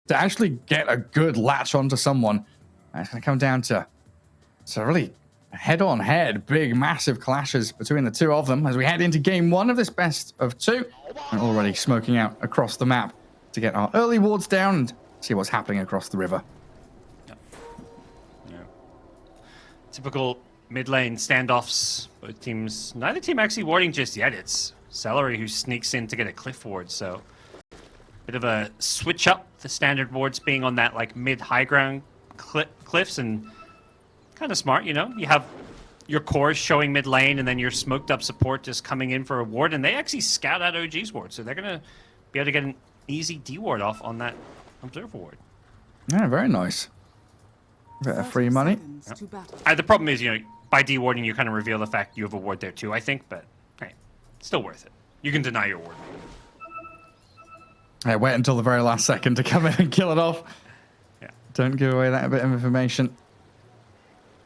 to actually get a good latch onto someone. And it's going to come down to really head-on-head, big, massive clashes between the two of them as we head into game one of this best of two. And already smoking out across the map to get our early wards down and see what's happening across the river. Yeah. Typical mid lane standoffs. Both teams, neither team actually warding just yet. It's Celery who sneaks in to get a cliff ward, so bit of a switch up, the standard wards being on that like mid-high ground cliffs, and kind of smart, you know? You have your cores showing mid lane and then your smoked up support just coming in for a ward, and they actually scout out OG's ward, so they're going to be able to get an easy D-ward off on that observer ward. Yeah, very nice. Bit of free money. Yep. The problem is, you know, by D-warding you kind of reveal the fact you have a ward there too, I think, but hey, still worth it. You can deny your ward. Yeah, wait until the very last second to come in and kill it off. Yeah. Don't give away that bit of information.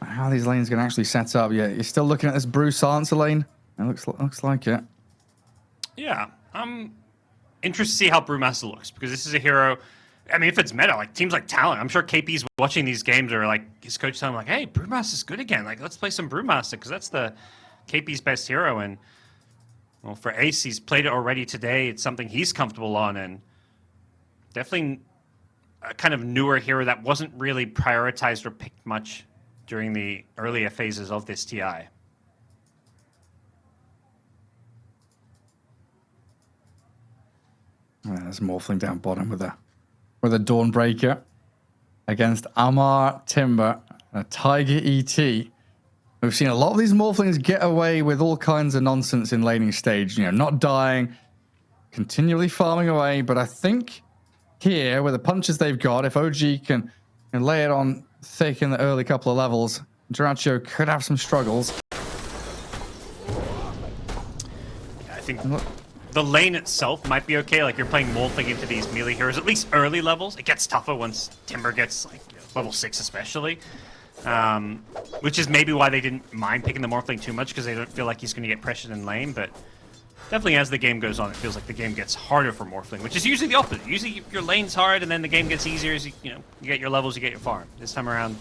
How these lanes going to actually set up? Yeah, you're still looking at this Brew Silencer lane. It looks like it. Yeah, I'm interested to see how Brewmaster looks, because this is a hero. I mean, if it's meta, like teams like Talon, I'm sure KP's watching these games, or like his coach telling him, like, hey, Brewmaster's good again. Like, let's play some Brewmaster, because that's the KP's best hero. And well, for Ace, he's played it already today. It's something he's comfortable on, and definitely a kind of newer hero that wasn't really prioritized or picked much during the earlier phases of this TI. Yeah, there's Morphling down bottom with a Dawnbreaker against Amar Timber, a Tiger ET. We've seen a lot of these Morphlings get away with all kinds of nonsense in laning stage, you know, not dying, continually farming away. But I think here, with the punches they've got, if OG can lay it on thick in the early couple of levels, Dyrachyo could have some struggles. I think the lane itself might be okay. Like, you're playing Morphling into these melee heroes, at least early levels. It gets tougher once Timber gets, like, you know, level 6 especially. Which is maybe why they didn't mind picking the Morphling too much, because they don't feel like he's going to get pressured in lane. But definitely as the game goes on, it feels like the game gets harder for Morphling, which is usually the opposite. Usually your lane's hard, and then the game gets easier as you get your levels, you get your farm. This time around,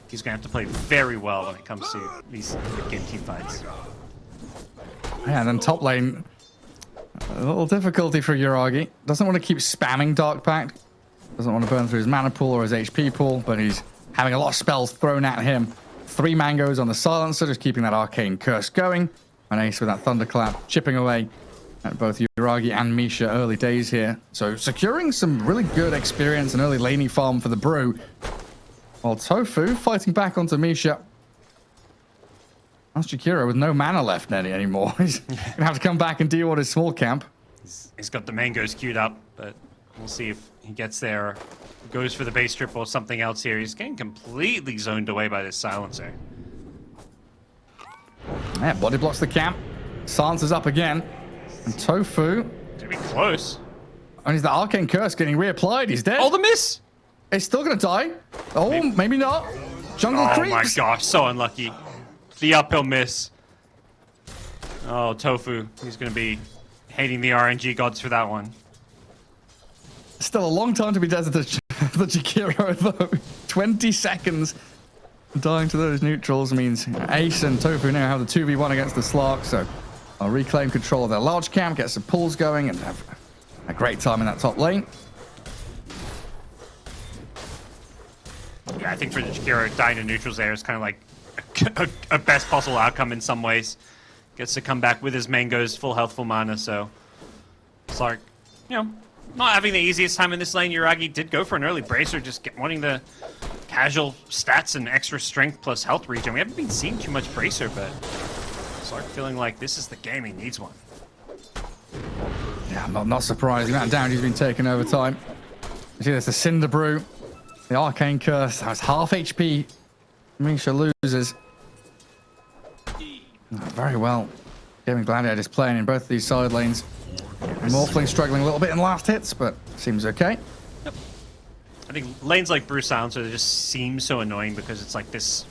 he's going to have to play very well when it comes to these game team fights. Yeah, and then top lane, a little difficulty for Yuragi. Doesn't want to keep spamming Dark Pact. Doesn't want to burn through his mana pool or his HP pool, but he's having a lot of spells thrown at him. 3 mangoes on the Silencer, just keeping that Arcane Curse going. And Ace with that Thunderclap, chipping away at both Yuragi and Misha early days here. So securing some really good experience and early laney farm for the Brew. While Tofu fighting back onto Misha. That's Jakiro with no mana left anymore. He's going to have to come back and deal with his small camp. He's got the mangoes queued up, but we'll see if he gets there or goes for the base trip or something else here. He's getting completely zoned away by this Silencer. Yeah, body blocks the camp. Silencer's up again. And Tofu. Gonna be close. And he's the Arcane Curse getting reapplied. He's dead. Oh, the miss! He's still going to die. Oh, maybe not. Jungle creeps. Oh my gosh, so unlucky. The uphill miss. Oh, Tofu. He's going to be hating the RNG gods for that one. Still a long time to be dead to the Jakiro, though. 20 seconds. Dying to those neutrals means Ace and Tofu now have the 2v1 against the Slark, so I'll reclaim control of their large camp, get some pulls going, and have a great time in that top lane. Yeah, I think for the Jakiro, dying to neutrals there is kind of like a best possible outcome in some ways. Gets to come back with his mangoes, full health, full mana, so Slark, you know, not having the easiest time in this lane. Yuragi did go for an early bracer, just wanting the casual stats and extra strength plus health regen. We haven't been seeing too much bracer, but Slark feeling like this is the game, he needs one. Yeah, I'm not surprised. The amount of damage he's been taking over time. You see there's the Cinder Brew, the Arcane Curse, has half HP. Misha loses. Very well. Gaimin Gladiators playing in both of these side lanes. Morphling struggling a little bit in last hits, but seems okay. Yep. I think lanes like Brew Silencer, they just seem so annoying because it's like this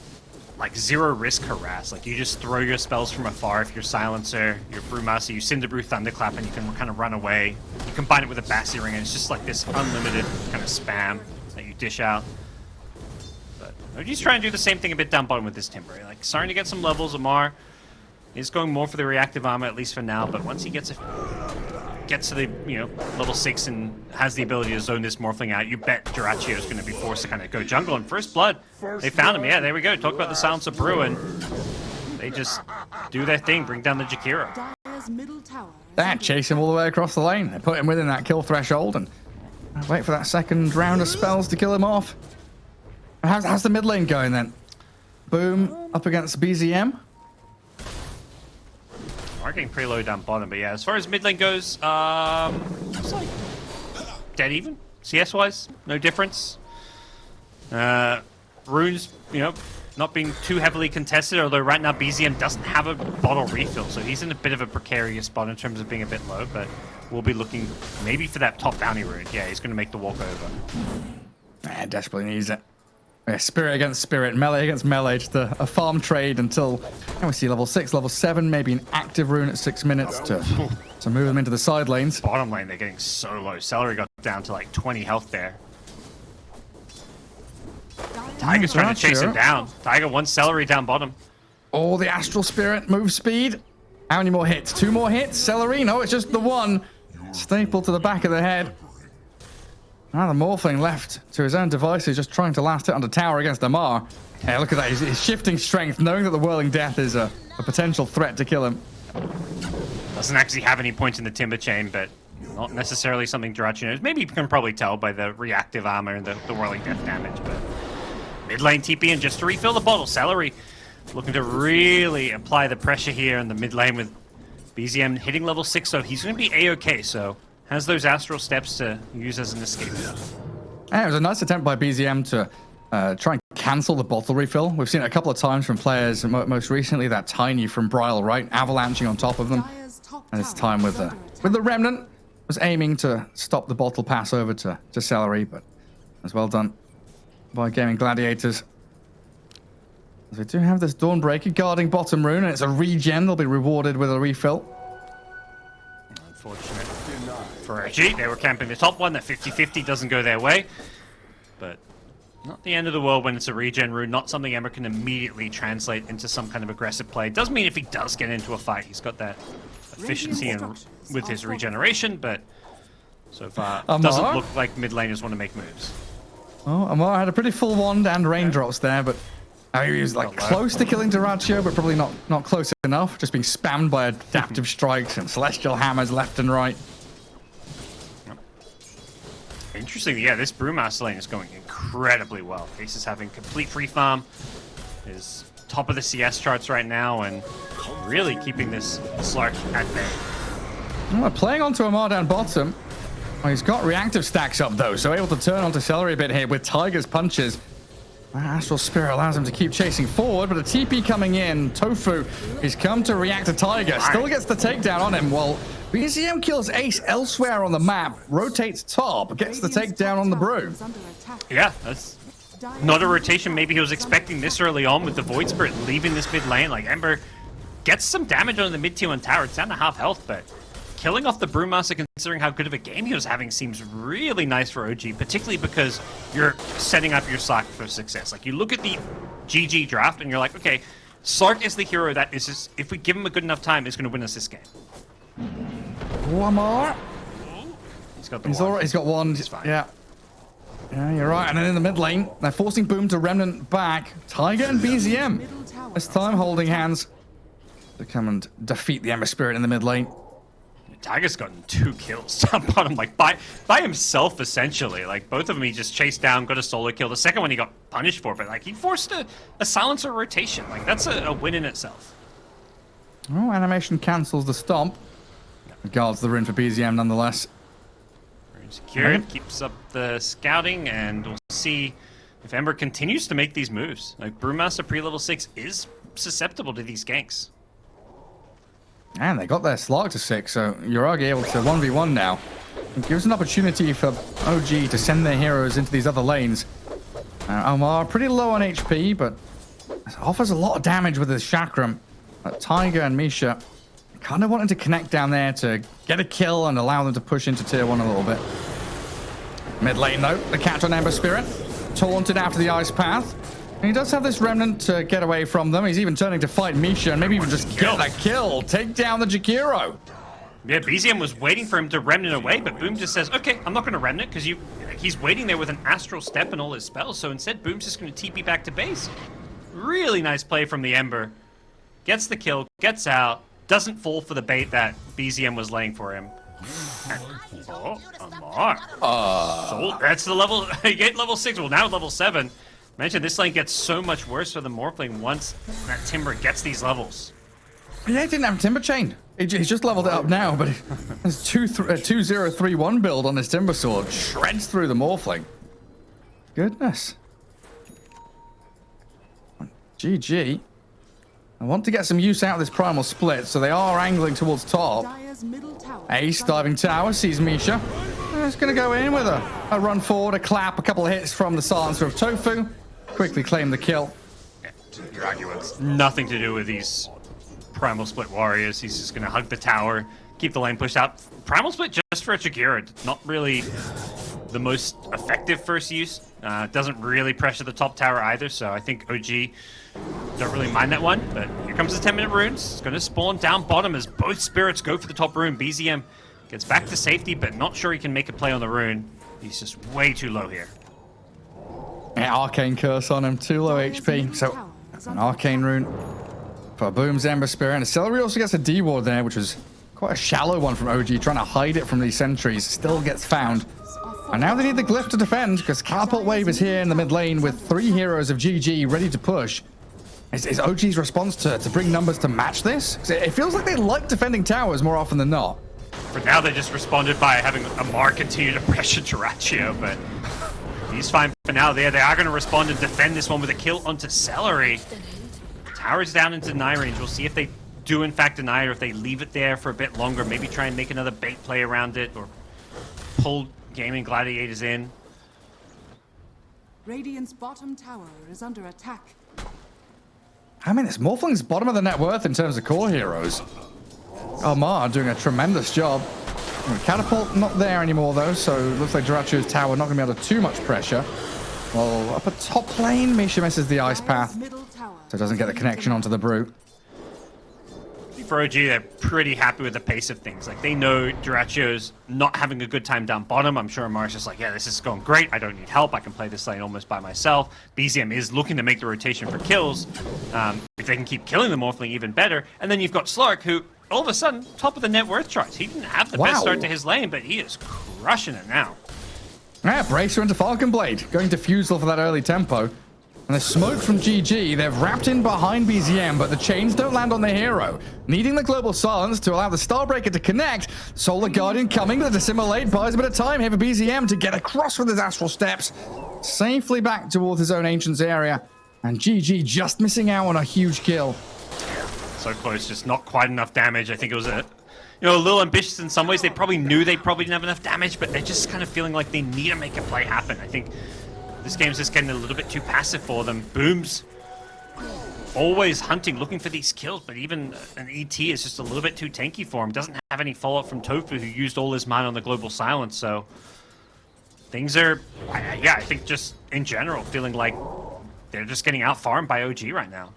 like zero risk harass. Like you just throw your spells from afar if you're Silencer, your Brewmaster, you Cinderbrew, Thunderclap, and you can kind of run away. You combine it with a Bassi Ring, and it's just like this unlimited kind of spam that you dish out. But OG's trying to do the same thing a bit down bottom with this Timber. Like starting to get some levels. Amar is going more for the reactive armor, at least for now, but once he gets to the, you know, level 6 and has the ability to zone this Morphling out, you bet Jirachi is going to be forced to kind of go jungle. And First Blood, they found him. Yeah, there we go. Talk about the Silencer Brew, and they just do their thing, bring down the Jakiro. That chase him all the way across the lane. They put him within that kill threshold and wait for that second round of spells to kill him off. How's the mid lane going then? Boom up against BZM. Are getting pretty low down bottom, but yeah, as far as mid lane goes, it's like dead even. CS wise, no difference. Runes, you know, not being too heavily contested, although right now BZM doesn't have a bottle refill, so he's in a bit of a precarious spot in terms of being a bit low, but we'll be looking maybe for that top bounty rune. Yeah, he's going to make the walk over. Desperately needs it. Yeah, spirit against spirit, melee against melee, just a farm trade until we see level 6, level 7, maybe an active rune at 6 minutes to move them into the side lanes. Bottom lane, they're getting so low. Celery got down to like 20 health there. Tiger's trying to chase him down. Tiger wants Celery down bottom. Oh, the Astral Spirit, move speed. How many more hits? 2 more hits? Celery? No, it's just the one. Staple to the back of the head. Now the Morphling left to his own devices, just trying to last hit on the tower against Amar. Hey, look at that. He's shifting strength, knowing that the Whirling Death is a potential threat to kill him. Doesn't actually have any points in the Timber Chain, but not necessarily something Jirachi knows. Maybe you can probably tell by the reactive armor and the Whirling Death damage, but mid lane TP, and just to refill the bottle, Celery looking to really apply the pressure here in the mid lane with BZM hitting level 6, so he's going to be A-OK, so has those Astral Steps to use as an escape. Yeah, it was a nice attempt by BZM to try and cancel the bottle refill. We've seen it a couple of times from players, most recently that Tiny from Brile, right? Avalanching on top of them. And this time with the Remnant, was aiming to stop the bottle pass over to Celery, but it was well done by Gaimin Gladiators. As we do have this Dawnbreaker guarding bottom rune, and it's a regen. They'll be rewarded with a refill. Unfortunate for OG. They were camping the top one. That 50-50 doesn't go their way. But not the end of the world when it's a regen rune. Not something Ember can immediately translate into some kind of aggressive play. Does mean if he does get into a fight, he's got that efficiency with his regeneration. But so far, doesn't look like mid laners want to make moves. Oh, Amar had a pretty full wand and raindrops there, but he was like close to killing Duraccio, but probably not close enough. Just being spammed by adaptive strikes and celestial hammers left and right. Interesting, yeah, this Brewmaster lane is going incredibly well. Ace is having complete free farm, is top of the CS charts right now, and really keeping this Slark at bay. Well, playing onto Amar down bottom. Well, he's got reactive stacks up though, so able to turn onto Celery a bit here with Tiger's punches. Astral Spirit allows him to keep chasing forward, but a TP coming in. Tofu, he's come to react to Tiger. Still gets the takedown on him. Well, BZM kills Ace elsewhere on the map, rotates top, gets the takedown on the Brew. Yeah, that's not a rotation. Maybe he was expecting this early on with the Void Spirit leaving this mid lane. Like, Ember gets some damage on the mid tier 1 tower. It's down to half health, but killing off the Brewmaster, considering how good of a game he was having, seems really nice for OG, particularly because you're setting up your Slark for success. Like, you look at the GG draft and you're like, okay, Slark is the hero that is just, if we give him a good enough time, is going to win us this game. One more. He's got the He's got one. He's fine. Yeah, you're right. And then in the mid lane, they're forcing Boom to Remnant back. Tiger and BZM this time holding hands to come and defeat the Ember Spirit in the mid lane. Tiger's gotten 2 kills down bottom, like by himself essentially. Like both of them he just chased down, got a solo kill. The second one he got punished for, but like he forced a silencer rotation. Like that's a win in itself. Oh, animation cancels the stomp. Guards the rune for BZM nonetheless. Rune secured, keeps up the scouting, and we'll see if Ember continues to make these moves. Like Brewmaster pre-level 6 is susceptible to these ganks. And they got their Slark to 6, so Uragi able to 1v1 now. It gives an opportunity for OG to send their heroes into these other lanes. Omar pretty low on HP, but Offers a lot of damage with his chakram. Tiger and Misha kind of wanting to connect down there to get a kill and allow them to push into tier 1 a little bit. Mid lane though, the catch on Ember Spirit. Taunted after the ice path. And he does have this remnant to get away from them. He's even turning to fight Misha and maybe even just get that kill. Take down the Jakiro. Yeah, BZM was waiting for him to remnant away, but Boom just says, okay, I'm not going to remnant because he's waiting there with an astral step and all his spells. So instead, Boom's just going to TP back to base. Really nice play from the Ember. Gets the kill, gets out, doesn't fall for the bait that BZM was laying for him. And, oh, Amar. So that's the level, get level 6, well now level 7. Mentioned this lane gets so much worse for the Morphling once that Timber gets these levels. Yeah, he didn't have Timber Chain. He's just leveled it up now, but there's 2031 build on his Timber Sword. Shreds through the Morphling. Goodness. GG. I want to get some use out of this primal split, so they are angling towards top. Ace diving tower, sees Misha. It's going to go in with a run forward, a clap, a couple of hits from the silencer of Tofu. Quickly claim the kill. Nothing to do with these primal split warriors. He's just going to hug the tower, keep the lane pushed out. Primal split just for a Chagirad. Not really the most effective first use. Doesn't really pressure the top tower either, so I think OG don't really mind that one. But here comes the 10-minute runes. It's going to spawn down bottom as both spirits go for the top rune. BZM gets back to safety, but not sure he can make a play on the rune. He's just way too low here. Yeah, Arcane Curse on him, too low HP. So, an Arcane Rune for Boom's Ember Spirit. And Celery also gets a D-Ward there, which was quite a shallow one from OG, trying to hide it from these sentries. Still gets found. And now they need the Glyph to defend, because Catapult Wave is here in the mid lane with 3 heroes of GG ready to push. Is OG's response to bring numbers to match this? It feels like they like defending towers more often than not. For now, they just responded by having Amar continue to pressure Jirachi, but he's fine for now. They are going to respond and defend this one with a kill onto Celery. Tower's down into deny range. We'll see if they do in fact deny it, or if they leave it there for a bit longer. Maybe try and make another bait play around it, or pull Gaimin Gladiators in. Radiant's bottom tower is under attack. I mean, it's Morphling's bottom of the net worth in terms of core heroes. Omar doing a tremendous job. Catapult not there anymore though, so it looks like Jirachi's tower not going to be under too much pressure. Well, up a top lane, Misha misses the ice path, so doesn't get the connection onto the Brute. For OG, they're pretty happy with the pace of things. Like, they know Jirachio's not having a good time down bottom. I'm sure Amar's just like, yeah, this is going great. I don't need help. I can play this lane almost by myself. BZM is looking to make the rotation for kills. If they can keep killing the Morphling, even better. And then you've got Slark, who, all of a sudden, top of the net worth charts. He didn't have the best start to his lane, but he is crushing it now. Yeah, Bracer into Falcon Blade, going defusal for that early tempo. And the smoke from GG, they've wrapped in behind BZM, but the chains don't land on the hero. Needing the global silence to allow the Starbreaker to connect. Solar Guardian coming to dissimulate, buys a bit of time here for BZM to get across with his astral steps. Safely back towards his own Ancients area. And GG just missing out on a huge kill. So close, just not quite enough damage. I think it was a little ambitious in some ways. They probably knew they probably didn't have enough damage, but they're just kind of feeling like they need to make a play happen. I think this game's just getting a little bit too passive for them. Boom's always hunting, looking for these kills, but even an ET is just a little bit too tanky for him. Doesn't have any follow-up from Tofu, who used all his mana on the global silence, so things are, I think just in general, feeling like they're just getting out-farmed by OG right now.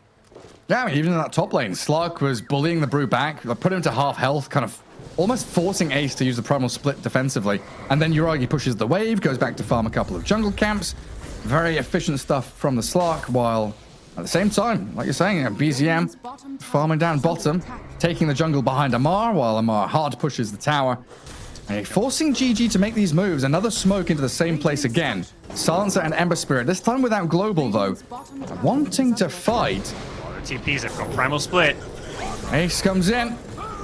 Yeah, I mean, even in that top lane, Slark was bullying the Brute back, put him to half health, kind of almost forcing Ace to use the primal split defensively. And then Uragi pushes the wave, goes back to farm a couple of jungle camps. Very efficient stuff from the Slark, while at the same time, like you're saying, BZM farming down bottom, taking the jungle behind Amar, while Amar hard pushes the tower. And forcing GG to make these moves. Another smoke into the same place again. Silencer and Ember Spirit, this time without global though. Wanting to fight. The TPs have got primal split. Ace comes in.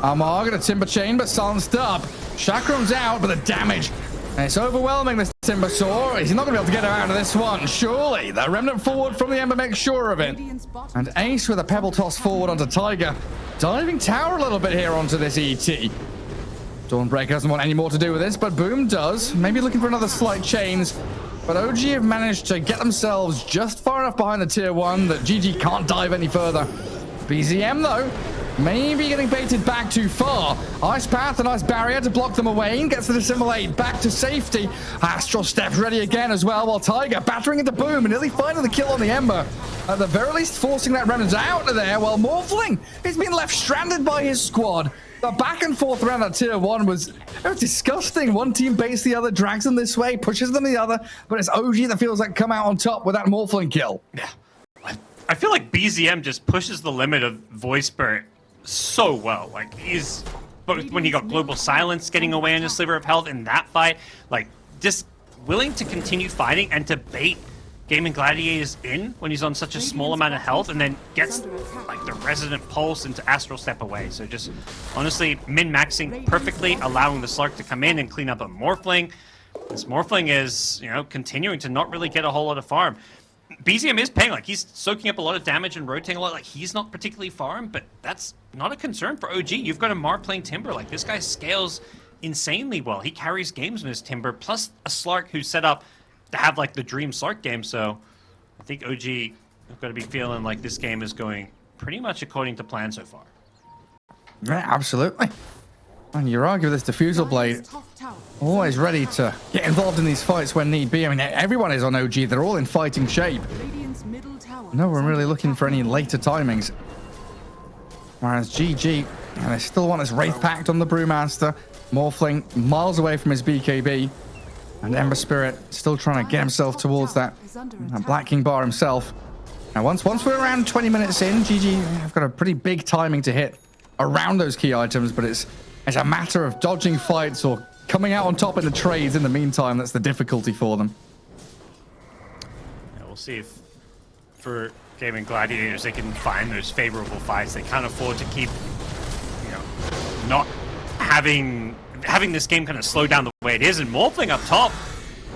Amar got a Timber Chain, but silenced up. Chakram's out, but the damage. And it's overwhelming, this Timber Saw. He's not going to be able to get out of this one, surely. The Remnant forward from the Ember makes sure of it. And Ace with a Pebble Toss forward onto Tiger. Diving tower a little bit here onto this ET. Dawnbreaker doesn't want any more to do with this, but Boom does. Maybe looking for another slight chains. But OG have managed to get themselves just far enough behind the tier 1 that GG can't dive any further. BZM, though, maybe getting baited back too far. Ice Path, a nice barrier to block them away, and gets to dissimulate back to safety. Astral steps ready again as well, while Tiger battering into Boom and nearly finding the kill on the Ember. At the very least, forcing that Remnant out of there, while Morphling is being left stranded by his squad. The back and forth around that tier 1 was disgusting. One team baits the other, drags them this way, pushes them the other, but it's OG that feels like come out on top with that Morphling kill. Yeah. I feel like BZM just pushes the limit of Voice Spirit so well. Like, but when he got Global Silence getting away on his sliver of health in that fight, like, just willing to continue fighting and to bait Gaimin Gladiators in when he's on such a small amount of health, and then gets like the Resident Pulse into Astral Step away. So just honestly min-maxing perfectly, allowing the Slark to come in and clean up a Morphling. This Morphling is, you know, continuing to not really get a whole lot of farm. BZM is paying, like, he's soaking up a lot of damage and rotating a lot. Like, he's not particularly farm, but that's not a concern for OG. You've got a Mar playing Timber. Like, this guy scales insanely well. He carries games in his Timber, plus a Slark who's set up to have, like, the dream Slark game. So I think OG have got to be feeling like this game is going pretty much according to plan so far. Yeah, absolutely. And Yuragi with this Diffusal Blade, always ready to get involved in these fights when need be. I mean, everyone is on OG. They're all in fighting shape. No one really looking for any later timings. Whereas GG, and they still want this Wraith Pact on the Brewmaster. Morphling miles away from his BKB. And Ember Spirit still trying to get himself towards that Black King bar himself. Now, once we're around 20 minutes in, GG have got a pretty big timing to hit around those key items, but it's a matter of dodging fights or coming out on top in the trades in the meantime. That's the difficulty for them. Yeah, we'll see if for Gaimin Gladiators they can find those favorable fights. They can't afford to keep, you know, not having this game kind of slow down the way it is. And Morphling up top,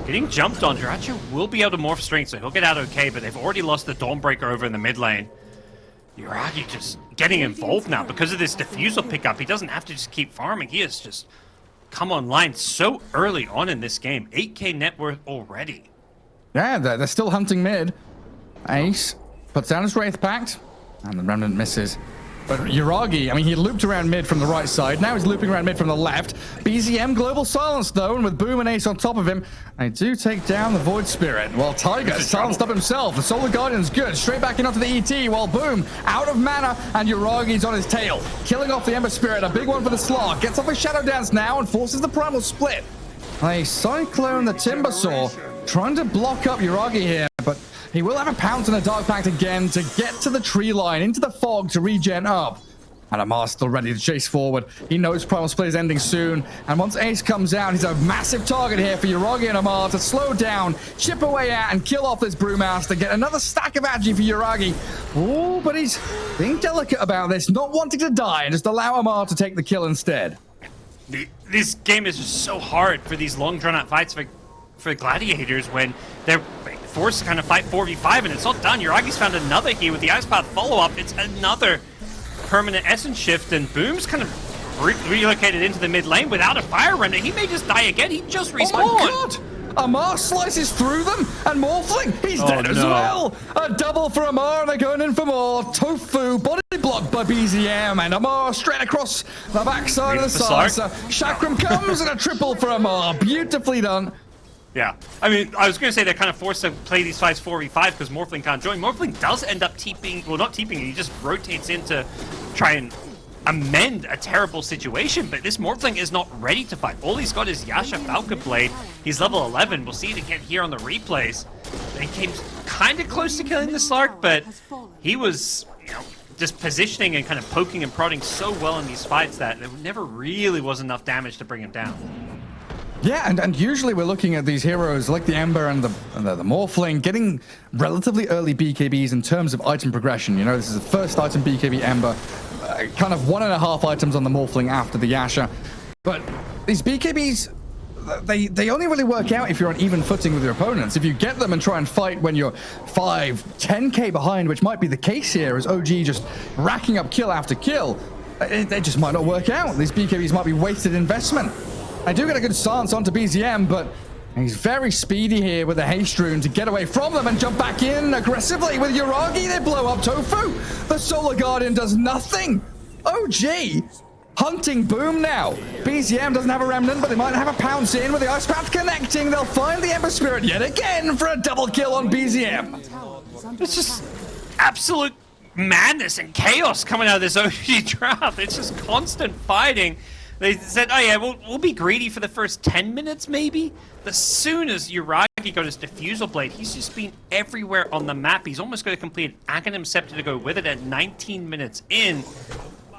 getting jumped on. Jirachi will be able to morph strength, so he'll get out okay, but they've already lost the Dawnbreaker over in the mid lane. Yuragi just getting involved now because of this Diffusal pickup. He doesn't have to just keep farming. He has just come online so early on in this game. 8k net worth already. Yeah, they're still hunting mid. Ace puts down his Wraith Pact, and the Remnant misses. But Yuragi, I mean, he looped around mid from the right side. Now he's looping around mid from the left. BZM Global Silence, though, and with Boom and Ace on top of him, they do take down the Void Spirit. While Tiger silenced up himself. The Solar Guardian's good. Straight back in onto the ET, while Boom out of mana, and Yuragi's on his tail. Killing off the Ember Spirit. A big one for the Slark. Gets off a Shadow Dance now and forces the Primal Split. A Cyclone the Timbersaw trying to block up Yuragi here, but he will have a pounce and a Dark Pact again to get to the tree line, into the fog to regen up. And Amar's still ready to chase forward. He knows Primal Split is ending soon. And once Ace comes out, he's a massive target here for Yuragi and Amar to slow down, chip away at, and kill off this Brewmaster. Get another stack of Agi for Yuragi. Oh, but he's being delicate about this, not wanting to die, and just allow Amar to take the kill instead. This game is just so hard for these long drawn-out fights for Gladiators when they're forced to kind of fight 4v5, and it's not done. Yuragi's found another here with the Ice Path follow-up. It's another permanent Essence Shift, and Boom's kind of relocated into the mid lane without a Fire Remnant. He may just die again. He just respawned. Oh my god! Amar slices through them, and Morphling, he's dead as well. A double for Amar, and they're going in for more. Tofu, body blocked by BZM, and Amar straight across the backside of the silencer. Chakram comes, and a triple for Amar. Beautifully done. Yeah, I mean, I was going to say they're kind of forced to play these fights 4v5 because Morphling can't join. Morphling does end up TPing, well, not TPing, he just rotates in to try and amend a terrible situation, but this Morphling is not ready to fight. All he's got is Yasha Falcon Blade. He's level 11. We'll see it again here on the replays. They came kind of close to killing the Slark, but he was, you know, just positioning and kind of poking and prodding so well in these fights that there never really was enough damage to bring him down. Yeah, and usually we're looking at these heroes like the Ember and the Morphling getting relatively early BKBs in terms of item progression. You know, this is the first item BKB Ember, kind of 1.5 items on the Morphling after the Yasha. But these BKBs, they only really work out if you're on even footing with your opponents. If you get them and try and fight when you're 5, 10k behind, which might be the case here, as OG just racking up kill after kill, they just might not work out. These BKBs might be wasted investment. I do get a good stance onto BZM, but He's very speedy here with the haste rune to get away from them and jump back in aggressively with Yuragi. They blow up Tofu. The Solar Guardian does nothing. OG hunting Boom now. BZM doesn't have a remnant, but they might have a pounce in with the Ice Path connecting. They'll find the Ember Spirit yet again for a double kill on BZM. It's just absolute madness and chaos coming out of this OG draft. It's just constant fighting. They said, oh yeah, we'll be greedy for the first 10 minutes maybe. As soon as Yuragi got his Diffusal Blade, he's just been everywhere on the map. He's almost got to complete Aghanim Scepter to go with it at 19 minutes in.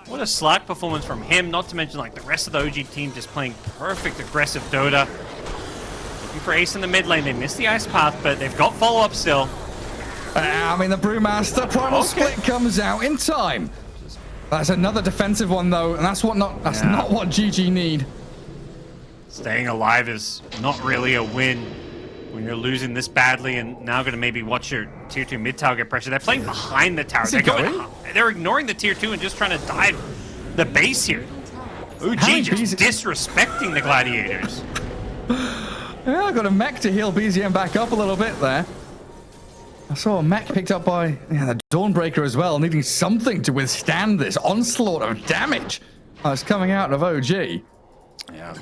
What a slack performance from him, not to mention like the rest of the OG team just playing perfect aggressive Dota. Looking for ace in the mid lane. They missed the Ice Path, but they've got follow-up still. I mean, the Brewmaster Primal Split comes out in time. That's another defensive one though, and that's not what GG need. Staying alive is not really a win when you're losing this badly, and now going to maybe watch your tier 2 mid tower get pressure. They're playing behind the tower. They're ignoring the tier 2 and just trying to dive the base here. OG just disrespecting the Gladiators. Yeah, I got a mech to heal BZM back up a little bit there. I saw a mech picked up by the Dawnbreaker as well, needing something to withstand this onslaught of damage that's coming out of OG. Yeah,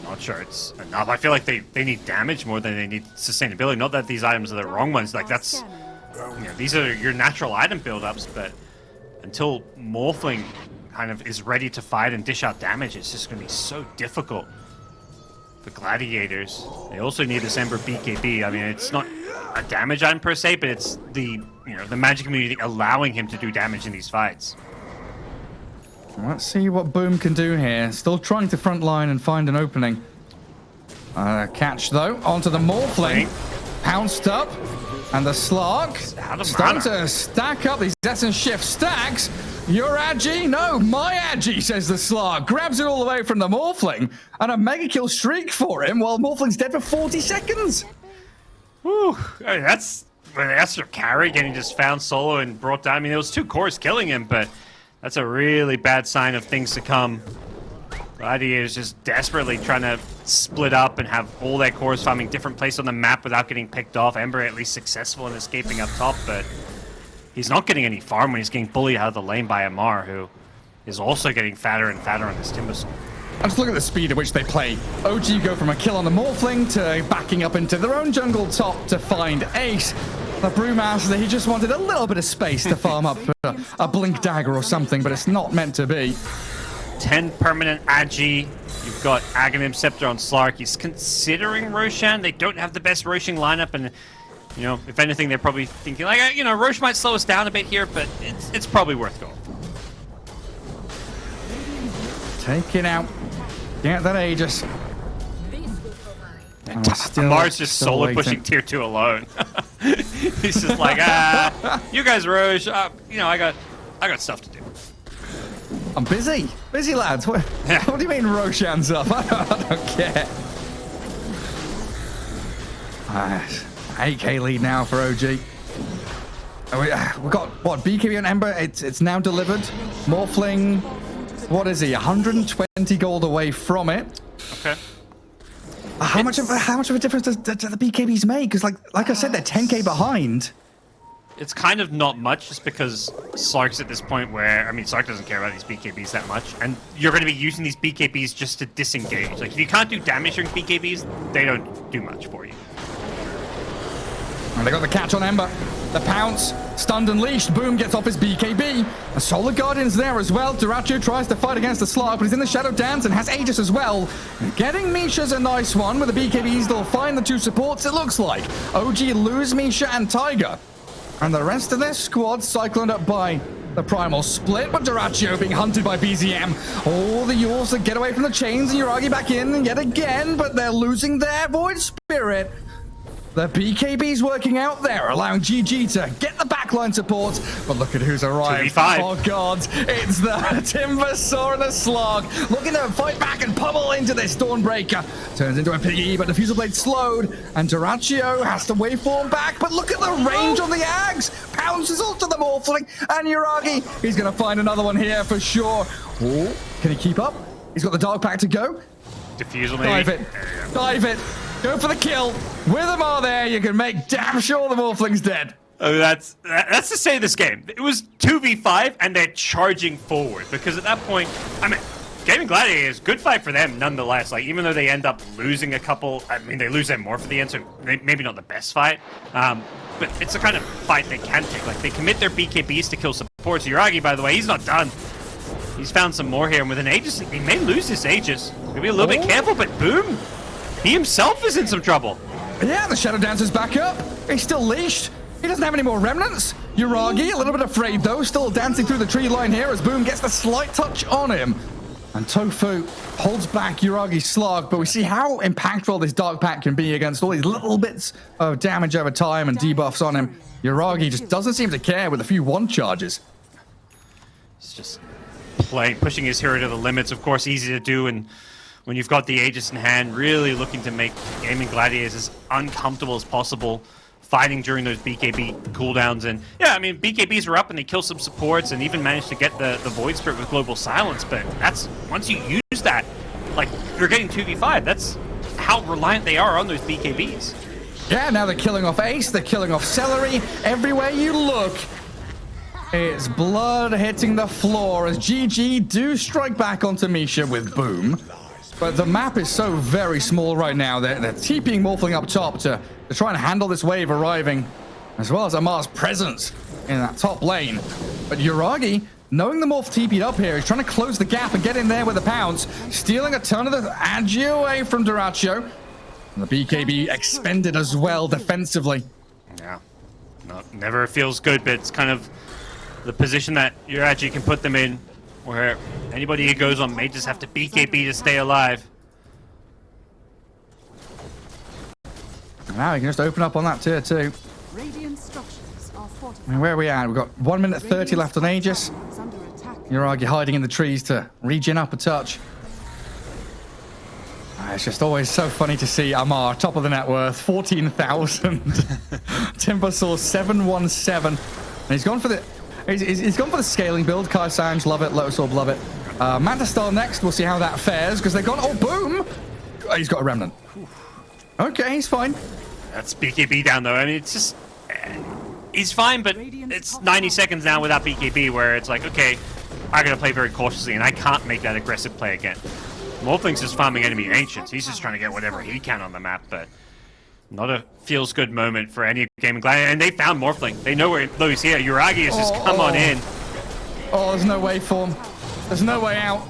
not sure it's enough. I feel like they need damage more than they need sustainability. Not that these items are the wrong ones. Like that's, these are your natural item buildups, but until Morphling kind of is ready to fight and dish out damage, it's just going to be so difficult. The Gladiators, they also need this Ember BKB. I mean, it's not a damage item per se, but it's the the Magic community allowing him to do damage in these fights. Let's see what Boom can do here. Still trying to front line and find an opening. Catch though onto the Morphling, pounced up, and the Slark starting to stack up these Essence Shift stacks. Your Agi? No, my Agi, says the Slark. Grabs it all the way from the Morphling, and a mega kill streak for him while Morphling's dead for 40 seconds. Whew, I mean, that's Aster carry getting just found solo and brought down. I mean, it was 2 cores killing him, but that's a really bad sign of things to come. Gladiators just desperately trying to split up and have all their cores farming different places on the map without getting picked off. Ember at least successful in escaping up top, but he's not getting any farm when he's getting bullied out of the lane by Amar, who is also getting fatter and fatter on this Timbersaw. And just look at the speed at which they play. OG go from a kill on the Morphling to backing up into their own jungle top to find Ace. The Brewmaster, he just wanted a little bit of space to farm up a Blink Dagger or something, but it's not meant to be. 10 permanent Agi. You've got Aghanim Scepter on Slark. He's considering Roshan. They don't have the best Roshan lineup, and if anything, they're probably thinking like, Rosh might slow us down a bit here, but it's probably worth going. Take it out. Get that Aegis. Amar's just solo waiting. Pushing tier 2 alone. He's just like, you guys Rosh, I got stuff to do. I'm busy. Busy, lads. What do you mean Roshan's up? I don't care. 8k lead now for OG. We've got, what, BKB and Ember? It's now delivered. Morphling, what is he? 120 gold away from it. Okay. How much of a difference does the BKBs make? Because like I said, they're 10k behind. It's kind of not much, just because Slark's at this point where, Slark doesn't care about these BKBs that much, and you're going to be using these BKBs just to disengage. Like, if you can't do damage during BKBs, they don't do much for you. And they got the catch on Ember. The pounce, stunned and leashed. Boom gets off his BKB. A Solar Guardian's there as well. Duracho tries to fight against the Slark, but he's in the Shadow Dance and has Aegis as well. Getting Misha's a nice one with the BKBs. They'll find the 2 supports, it looks like. OG lose Misha and Tiger. And the rest of their squad cycloned up by the Primal Split, but Duracho being hunted by BZM. All the Yules that get away from the chains, and Yuragi back in yet again, but they're losing their Void Spirit. The BKB's working out there, allowing GG to get the backline support. But look at who's arrived. 2v5. Oh, God. It's the Timbersaw and the Slog. Looking to fight back and pummel into this Dawnbreaker. Turns into a piggy, but the Fusel Blade slowed. And Duracho has to waveform back. But look at the range on the Ags. Pounces onto the Morphling. And Yuragi, he's going to find another one here for sure. Oh, can he keep up? He's got the Dark Pack to go. Diffusal maybe. Dive it. Dive it. Go for the kill. With them all there, you can make damn sure the Morphling's dead. Oh, that's the say of this game. It was 2v5, and they're charging forward. Because at that point, I mean, Gaimin Gladiators, good fight for them nonetheless. Like, even though they end up losing a couple, I mean, they lose them more for the end, so maybe not the best fight. But it's the kind of fight they can take. Like, they commit their BKBs to kill supports. Yuragi, by the way, he's not done. He's found some more here, and with an Aegis, he may lose this Aegis. Maybe be a little bit careful, but boom! He himself is in some trouble. Yeah, the Shadow Dancer's back up. He's still leashed. He doesn't have any more remnants. Yuragi, a little bit afraid though, still dancing through the tree line here as Boom gets the slight touch on him. And Tofu holds back Yuragi's slug, but we see how impactful this Dark Pact can be against all these little bits of damage over time and debuffs on him. Yuragi just doesn't seem to care with a few one charges. It's just pushing his hero to the limits, of course, easy to do, and when you've got the Aegis in hand, really looking to make Gaimin Gladiators as uncomfortable as possible, fighting during those BKB cooldowns. And yeah, I mean, BKBs are up and they kill some supports and even managed to get the Void Spirit with Global Silence, but that's, once you use that, like, you're getting 2v5. That's how reliant they are on those BKBs. Yeah, now they're killing off Ace, they're killing off Celery. Everywhere you look, it's blood hitting the floor as GG do strike back onto Misha with Boom. But the map is so very small right now. They're TPing Morphling up top to try and handle this wave arriving, as well as Amar's presence in that top lane. But Yuragi, knowing the Morph TP'd up here, is trying to close the gap and get in there with a pounce, stealing a ton of the Agi away from Duracho. And the BKB expended as well defensively. Yeah, no, never feels good, but it's kind of the position that Yuragi can put them in, where anybody who goes on may just have to BKB to stay alive. Now we can just open up on that tier 2. Radiant structures are fortified. I mean, where are we at? We've got 1 minute 30 left on Aegis. Is under attack. Yuragi hiding in the trees to regen up a touch. It's just always so funny to see Amar, top of the net worth, 14,000. Timbersaw 717. And he's gone for the scaling build. Kai Sanj, love it. Lotus Orb, love it. Manta Star next. We'll see how that fares because they've gone. Oh, Boom! Oh, he's got a remnant. Okay, he's fine. That's BKB down though. I mean, it's just he's fine, but it's 90 seconds now without BKB, where it's like, okay, I gotta play very cautiously, and I can't make that aggressive play again. Morphling's just farming enemy ancients. He's just trying to get whatever he can on the map, but not a feels good moment for any Gaimin Gladiator. And they found Morphling. They know where he's here. Yuragi has just come on in. Oh, there's no way for him. There's no way out.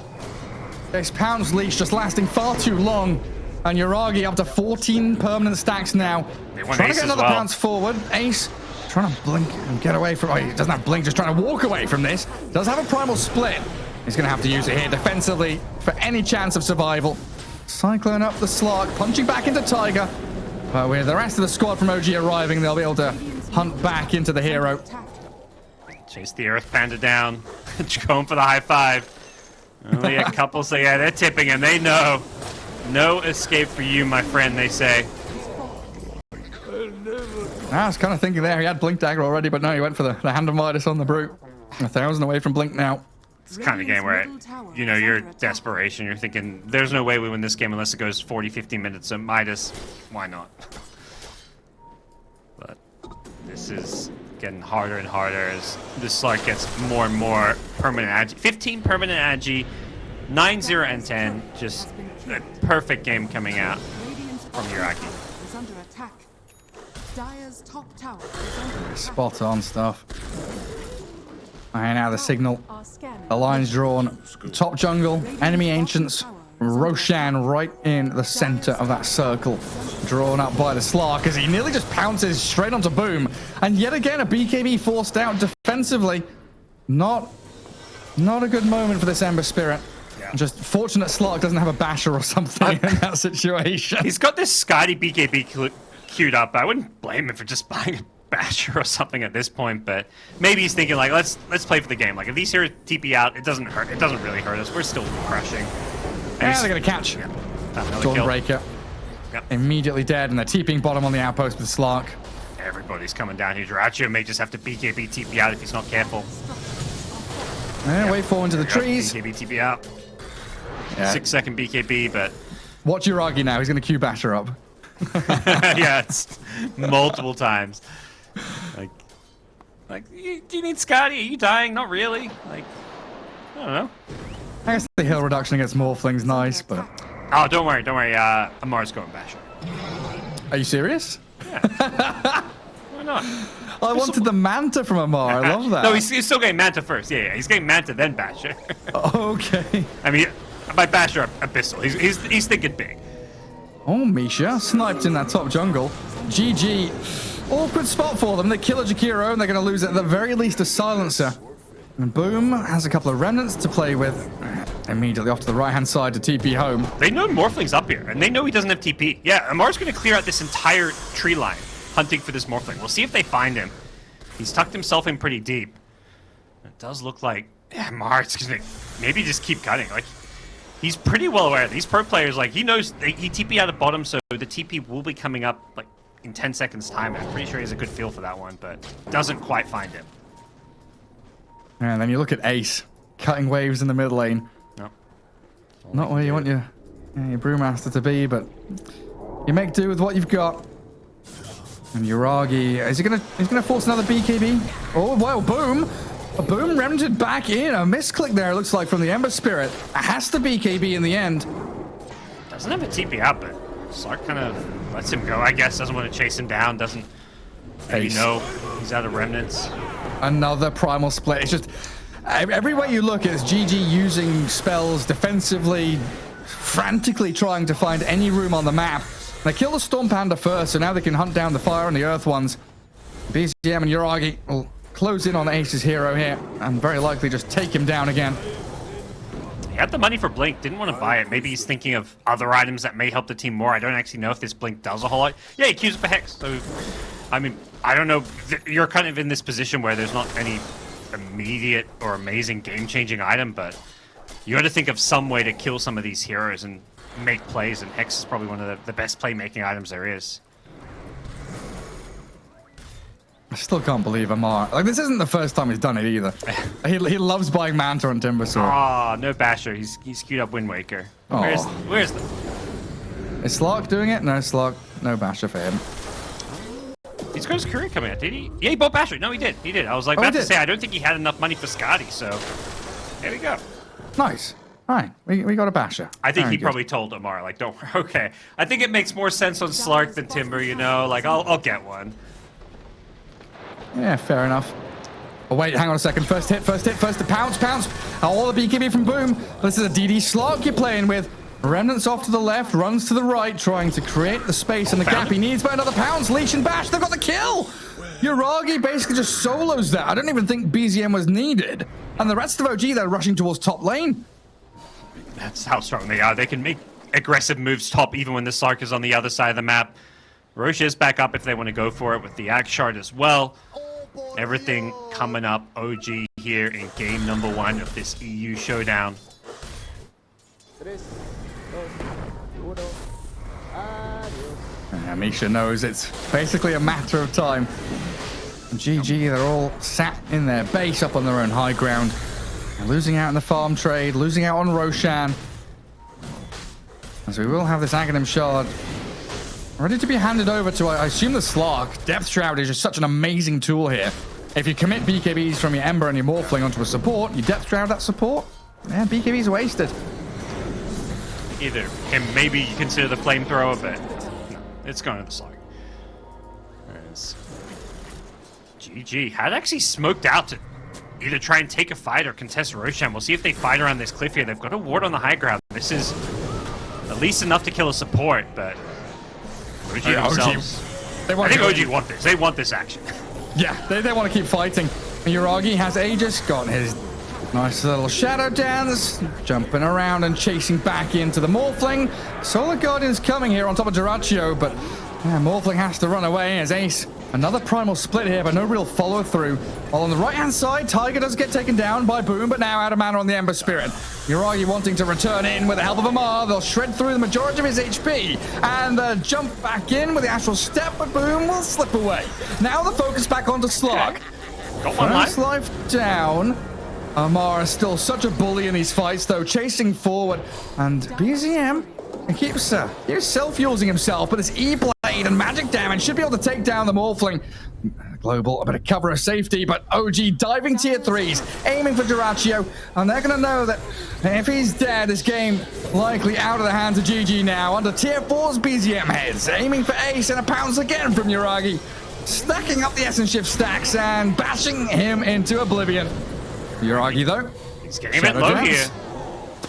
This Pound's leash just lasting far too long. And Yuragi up to 14 permanent stacks now. Trying to get another Pounce forward. Ace trying to blink and get away from... Oh, he doesn't have blink, just trying to walk away from this. Does have a primal split. He's going to have to use it here defensively for any chance of survival. Cyclone up the Slark, punching back into Tiger. But with the rest of the squad from OG arriving, they'll be able to hunt back into the hero. Chase the Earth Panda down. Going for the high five. Only a couple say, yeah, they're tipping him. They know. No escape for you, my friend, they say. I was kind of thinking there, he had Blink Dagger already, but no, he went for the Hand of Midas on the Brute. 1,000 away from Blink now. It's the kind of game where, you know, you're desperation. You're thinking, there's no way we win this game unless it goes 40, 50 minutes. So Midas, why not? But this is getting harder and harder as this Slark gets more and more permanent agi. 15 permanent agi, 9-0 and 10. Just a perfect game coming out from Yuragi. Is under attack. Dire's top tower is under attack. Spot on stuff. And now the signal. The line's drawn. Top jungle, enemy ancients. Roshan right in the center of that circle. Drawn up by the Slark as he nearly just pounces straight onto Boom. And yet again, a BKB forced out defensively. Not a good moment for this Ember Spirit. Yeah. Just fortunate Slark doesn't have a basher or something in that situation. He's got this Scotty BKB queued up. I wouldn't blame him for just buying a basher or something at this point, but maybe he's thinking like, let's play for the game. Like if these here TP out, it doesn't hurt. It doesn't really hurt us. We're still crushing. Yeah, they're gonna catch. Yeah. Dawnbreaker. Yep. Immediately dead, and they're TPing bottom on the outpost with Slark. Everybody's coming down here. Duracho may just have to BKB TP out if he's not careful. And wait for into the trees. BKB TP out. Yeah. 6-second BKB, but watch Yuragi now. He's gonna Q Basher up. Yeah, it's multiple times. Like, do you need Scotty? Are you dying? Not really. Like, I don't know. I guess the heal reduction against Morphling's nice, but... Oh, don't worry. Amar's going Basher. Are you serious? Yeah. Why not? I wanted the Manta from Amar. I love that. No, he's still getting Manta first. Yeah. He's getting Manta, then Basher. Okay. I mean, by Basher, Abyssal. He's thinking big. Oh, Misha sniped in that top jungle. GG. Awkward spot for them. They kill a Jakiro and they're going to lose at the very least a silencer. And Boom has a couple of remnants to play with. Immediately off to the right-hand side to TP home. They know Morphling's up here, and they know he doesn't have TP. Yeah, Amar's going to clear out this entire tree line, hunting for this Morphling. We'll see if they find him. He's tucked himself in pretty deep. It does look like... Yeah, Amar's going to maybe just keep cutting. Like, he's pretty well aware. These pro players, like, he knows he TP out of bottom, so the TP will be coming up, like, in 10 seconds' time. I'm pretty sure he has a good feel for that one, but doesn't quite find him. And then you look at Ace, cutting waves in the mid lane. No. Not where you want your Brewmaster to be, but you make do with what you've got. And Yuragi, he's gonna force another BKB. Oh, well, Boom! A Boom remnanted back in. A misclick there, it looks like, from the Ember Spirit. It has to BKB in the end. Doesn't have a TP out, but Slark kind of lets him go, I guess. Doesn't want to chase him down. Doesn't maybe know he's out of remnants. Another primal split. It's just every way you look, it's GG using spells defensively, frantically trying to find any room on the map. They kill the Storm Panda first, so now they can hunt down the Fire and the Earth ones. BZM and Yuragi will close in on Ace's hero here and very likely just take him down again. He had the money for Blink, didn't want to buy it. Maybe he's thinking of other items that may help the team more. I don't actually know if this Blink does a whole lot. Yeah, he queues up a Hex. So, I mean, I don't know. You're kind of in this position where there's not any immediate or amazing game-changing item, but you got to think of some way to kill some of these heroes and make plays, and Hex is probably one of the best playmaking items there is. I still can't believe Amar. Like, this isn't the first time he's done it either. He loves buying Manta on Timbersaw. Aw, no Basher. He's queued up Wind Waker. Where's the... Is Slark doing it? No, Slark. No Basher for him. He's got his career coming out, did he? Yeah, he bought Basher. No, he did. He did. I was like about to say, I don't think he had enough money for Scotty, so there we go. Nice. All right, we got a Basher. I think he probably told Amar, like, don't worry. Okay. I think it makes more sense on Slark than Timber, you know? Like, I'll get one. Yeah, fair enough. Oh, wait, hang on a second. First hit, first to pounce. All the BKB from Boom. This is a DD Slark you're playing with. Remnants off to the left, runs to the right, trying to create the space and the gap he needs by another pounce. Leech and Bash, they've got the kill! Yuragi basically just solos that. I don't even think BZM was needed. And the rest of OG, they're rushing towards top lane. That's how strong they are. They can make aggressive moves top even when the Slark is on the other side of the map. Roche is back up if they want to go for it with the Axe Shard as well. Everything coming up OG here in game number 1 of this EU showdown. Misha knows it's basically a matter of time. GG, they're all sat in their base up on their own high ground. They're losing out in the farm trade, losing out on Roshan. As we will have this Aghanim Shard ready to be handed over to, I assume, the Slark. Depth Shroud is just such an amazing tool here. If you commit BKBs from your Ember and your Morphling onto a support, you Depth Shroud that support, yeah, BKB's wasted. Either him, maybe you consider the Flamethrower, but no, it's going to the Slark. GG had actually smoked out to either try and take a fight or contest Roshan. We'll see if they fight around this cliff here. They've got a ward on the high ground. This is at least enough to kill a support, but OG themselves... I think OG want this. They want this action. Yeah, they want to keep fighting. And Yuragi has Aegis, got his nice little Shadow Dance, jumping around and chasing back into the Morphling. Solar Guardian's coming here on top of Duraccio, but yeah, Morphling has to run away as Ace. Another primal split here, but no real follow-through. While on the right-hand side, Tiger does get taken down by Boom, but now out of mana on the Ember Spirit. Yuragi wanting to return in with the help of Amar. They'll shred through the majority of his HP and jump back in with the Astral Step, but Boom will slip away. Now the focus back onto Slark. Got one First life down. Amar is still such a bully in these fights, though, chasing forward. And BZM He keeps self-using himself, but his E-Blade and magic damage should be able to take down the Morphling. Global, a bit of cover of safety, but OG diving tier 3s, aiming for Duraccio, and they're going to know that if he's dead, this game likely out of the hands of GG now. Under tier 4's BZM heads, aiming for ace and a pounce again from Yuragi, stacking up the Essence Shift stacks and bashing him into oblivion. Yuragi, though, he's getting a bit low here.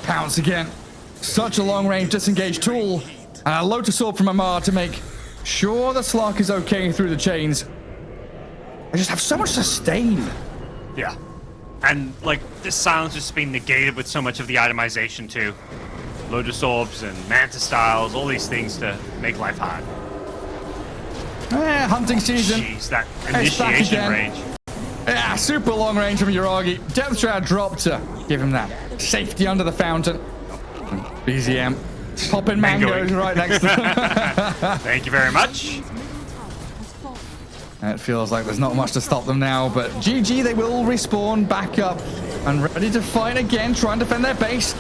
Pounce again. Such a long-range disengage tool, and a Lotus Orb from Amar to make sure the Slark is okay through the chains. They just have so much sustain. Yeah. And, like, this silence has been negated with so much of the itemization, too. Lotus Orbs and Manta Styles, all these things to make life hard. Hunting season. Jeez, that initiation range. Yeah, super long range from Yuragi. Death Shroud dropped to give him that safety under the fountain. BZM. Popping mangoes right next to him. Thank you very much. It feels like there's not much to stop them now, but GG, they will respawn back up and ready to fight again, try and defend their base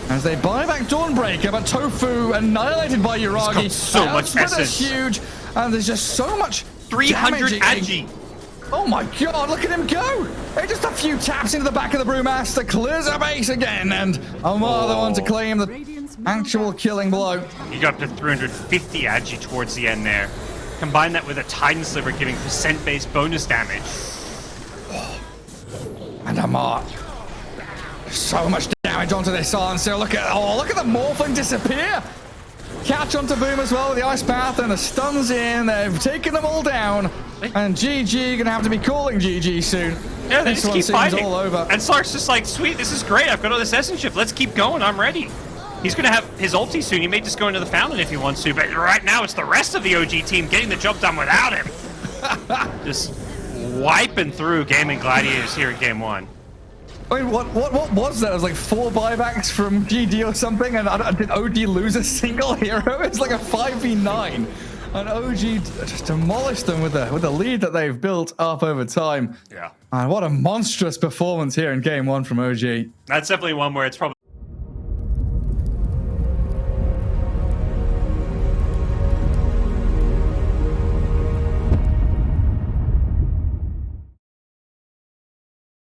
as they buy back Dawnbreaker, but Tofu annihilated by Yuragi. He's got so much essence. Huge, and there's just so much 300 agi. Oh my god, look at him go! Just a few taps into the back of the Brewmaster, clears our base again, and Omar the one to claim the actual killing blow. He got up to 350 agi towards the end there. Combine that with a Titan Sliver giving percent-based bonus damage. And Amar. So much damage onto this Silencer. Look at the Morphling disappear. Catch onto Boom as well with the Ice Path, and the stuns in. They've taken them all down. And GG gonna have to be calling GG soon. Yeah, they just keep fighting. All over. And Slark's just like, sweet, this is great. I've got all this Essence Shift. Let's keep going. I'm ready. He's going to have his ulti soon. He may just go into the fountain if he wants to, but right now it's the rest of the OG team getting the job done without him. Just wiping through Gaimin Gladiators here in game 1. I mean, what was that? It was like 4 buybacks from GD or something, and did OG lose a single hero? It's like a 5v9. And OG just demolished them with the lead that they've built up over time. Yeah. And what a monstrous performance here in game 1 from OG. That's definitely one where it's probably